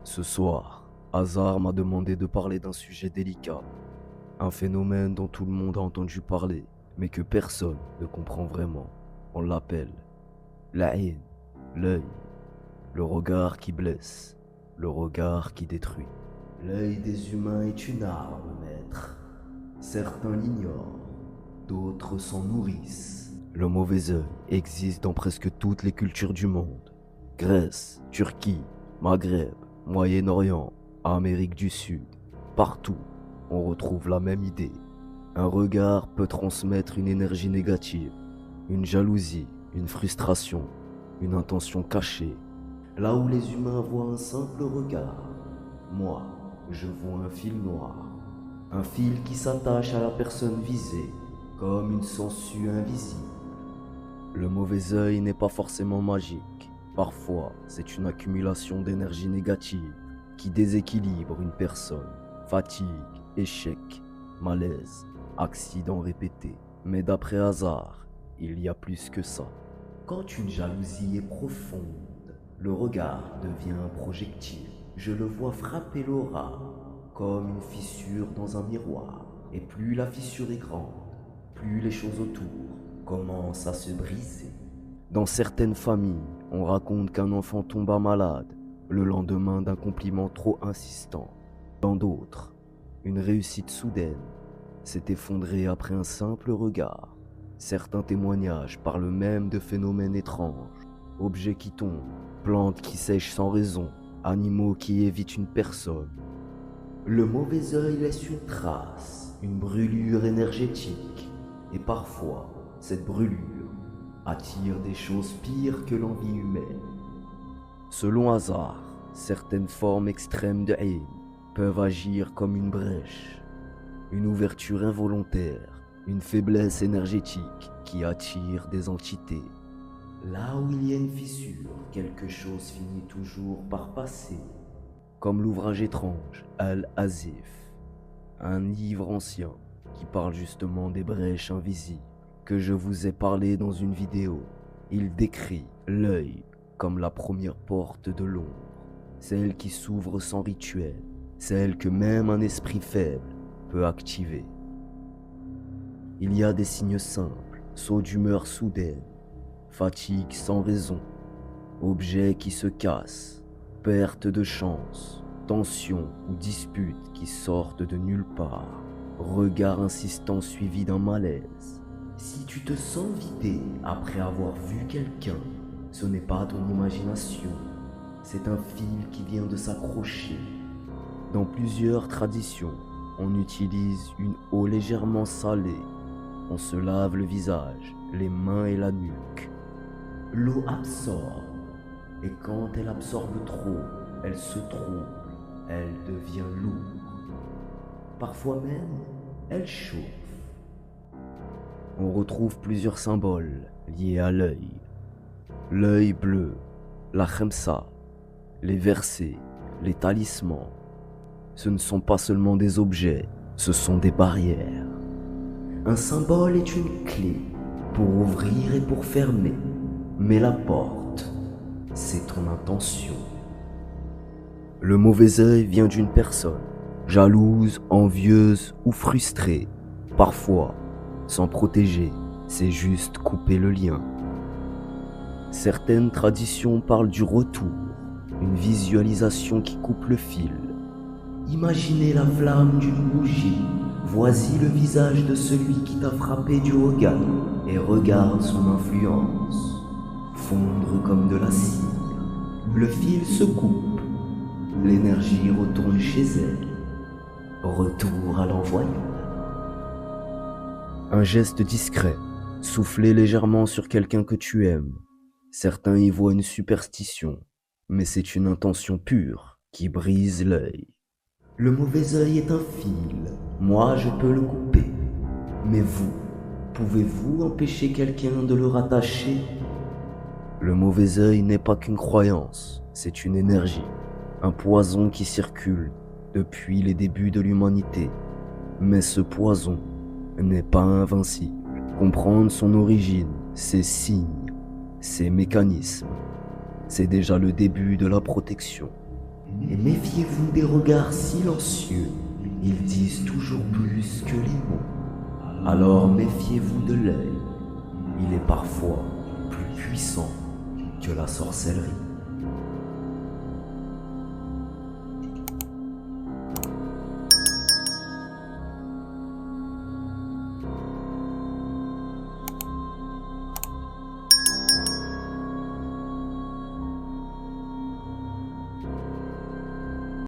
Ce soir, Hazard m'a demandé de parler d'un sujet délicat, un phénomène dont tout le monde a entendu parler, mais que personne ne comprend vraiment. On l'appelle la haine, l'œil, le regard qui blesse, le regard qui détruit. L'œil des humains est une arme, maître. Certains l'ignorent, d'autres s'en nourrissent. Le mauvais œil existe dans presque toutes les cultures du monde. Grèce, Turquie, Maghreb, Moyen-Orient, Amérique du Sud, partout, on retrouve la même idée. Un regard peut transmettre une énergie négative, une jalousie, une frustration, une intention cachée. Là où les humains voient un simple regard, moi, je vois un fil noir. Un fil qui s'attache à la personne visée, comme une sangsue invisible. Le mauvais œil n'est pas forcément magique. Parfois, c'est une accumulation d'énergie négative qui déséquilibre une personne. Fatigue, échec, malaise, accident répété. Mais d'après Hazard, il y a plus que ça. Quand une jalousie est profonde, le regard devient un projectile. Je le vois frapper l'aura, comme une fissure dans un miroir. Et plus la fissure est grande, plus les choses autour commencent à se briser. Dans certaines familles, on raconte qu'un enfant tomba malade le lendemain d'un compliment trop insistant. Dans d'autres, une réussite soudaine s'est effondrée après un simple regard. Certains témoignages parlent même de phénomènes étranges, objets qui tombent, plantes qui sèchent sans raison, animaux qui évitent une personne. Le mauvais œil laisse une trace, une brûlure énergétique, et parfois, cette brûlure attire des choses pires que l'envie humaine. Selon Hazard, certaines formes extrêmes de haine peuvent agir comme une brèche, une ouverture involontaire, une faiblesse énergétique qui attire des entités. Là où il y a une fissure, quelque chose finit toujours par passer. Comme l'ouvrage étrange Al-Azif, un livre ancien qui parle justement des brèches invisibles que je vous ai parlé dans une vidéo. Il décrit l'œil comme la première porte de l'ombre, celle qui s'ouvre sans rituel, celle que même un esprit faible peut activer. Il y a des signes simples, saut d'humeur soudaine, fatigue sans raison, objets qui se cassent, perte de chance, tension ou dispute qui sortent de nulle part, regard insistant suivi d'un malaise. Si tu te sens vidé après avoir vu quelqu'un, ce n'est pas ton imagination, c'est un fil qui vient de s'accrocher. Dans plusieurs traditions, on utilise une eau légèrement salée. On se lave le visage, les mains et la nuque. L'eau absorbe, et quand elle absorbe trop, elle se trouble, elle devient lourde. Parfois même, elle chauffe. On retrouve plusieurs symboles liés à l'œil. L'œil bleu, la khamsa, les versets, les talismans. Ce ne sont pas seulement des objets, ce sont des barrières. Un symbole est une clé pour ouvrir et pour fermer, mais la porte, c'est ton intention. Le mauvais œil vient d'une personne, jalouse, envieuse ou frustrée. Parfois, sans protéger, c'est juste couper le lien. Certaines traditions parlent du retour, une visualisation qui coupe le fil. Imaginez la flamme d'une bougie, voici le visage de celui qui t'a frappé du regard et regarde son influence fondre comme de la cire. Le fil se coupe, l'énergie retourne chez elle. Retour à l'envoyeur. Un geste discret, souffler légèrement sur quelqu'un que tu aimes. Certains y voient une superstition, mais c'est une intention pure qui brise l'œil. Le mauvais œil est un fil, moi je peux le couper. Mais vous, pouvez-vous empêcher quelqu'un de le rattacher? Le mauvais œil n'est pas qu'une croyance, c'est une énergie, un poison qui circule depuis les débuts de l'humanité. Mais ce poison n'est pas invincible. Comprendre son origine, ses signes, ses mécanismes, c'est déjà le début de la protection. Et méfiez-vous des regards silencieux, ils disent toujours plus que les mots. Alors méfiez-vous de l'œil, il est parfois plus puissant que la sorcellerie.